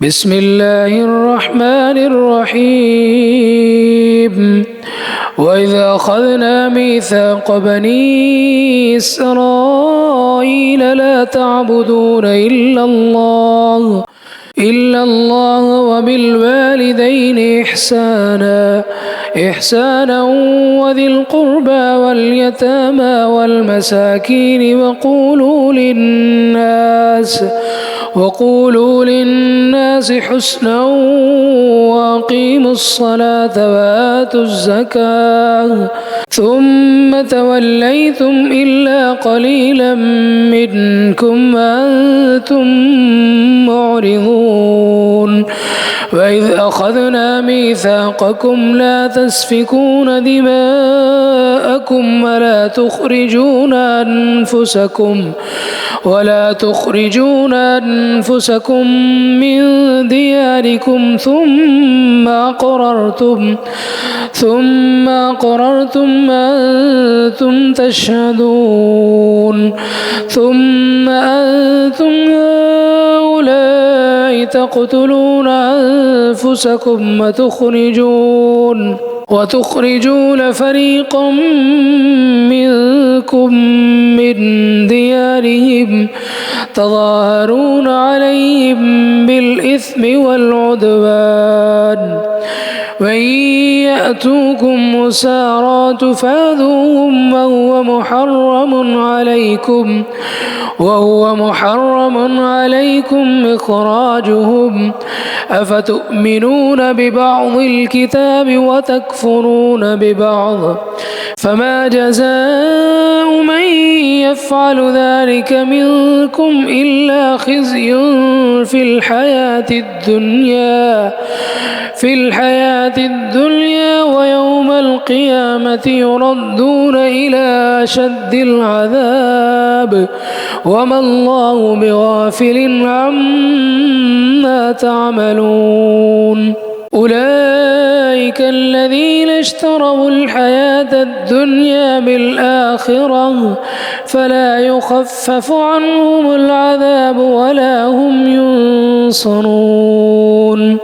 بسم الله الرحمن الرحيم وإذا أخذنا ميثاق بني إسرائيل لا تعبدون إلا الله وبالوالدين إحسانا وذي القربى واليتامى والمساكين وقولوا للناس حسنا وأقيموا الصلاة وآتوا الزكاة ثم توليتم إلا قليلا منكم وأنتم معرضون وإذ أخذنا ميثاقكم لا تسفكون دماءكم ولا تخرجون أنفسكم من دياركم ثم أقررتم أنتم تشهدون ثم أنتم هؤلاء تقتلون أنفسكم وتخرجون فريقا منكم من ديارهم تظاهرون عليهم بالإثم والعدوان وإن يأتوكم مسارى تفادوهم وهو محرم عليكم إخراجهم أفتؤمنون ببعض الكتاب وتكفرون ببعض فما جزاء من يفعل ذلك منكم إلا خزي في الحياة الدنيا ويوم القيامة يردون إلى أشد العذاب وما الله بغافل عما تعملون أولئك الذين اشتروا الحياة الدنيا بالآخرة فلا يخفف عنهم العذاب ولا هم ينصرون.